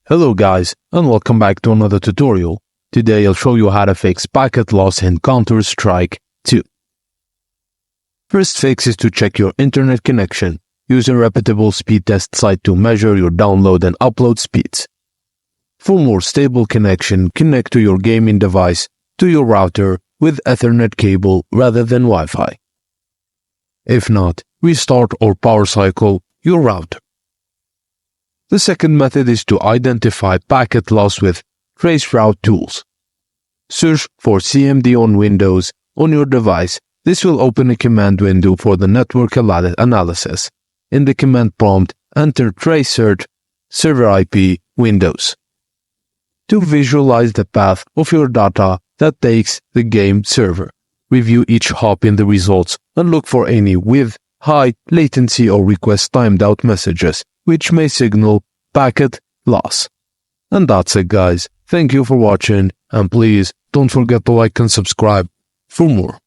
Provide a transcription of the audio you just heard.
Hello guys, and welcome back to another tutorial. Today I'll show you how to fix packet loss in Counter-Strike 2. First fix is to check your internet connection. Use a reputable speed test site to measure your download and upload speeds. For more stable connection, connect to your gaming device to your router with Ethernet cable rather than Wi-Fi. If not, restart or power cycle your router. The second method is to identify packet loss with traceroute tools. Search for CMD on Windows on your device. This will open a command window for the network analysis. In the command prompt, enter traceroute server IP Windows. To visualize the path of your data that takes the game server, review each hop in the results and look for any with high latency or request timed out messages, which may signal packet loss. And that's it guys. Thank you for watching and please don't forget to like and subscribe for more.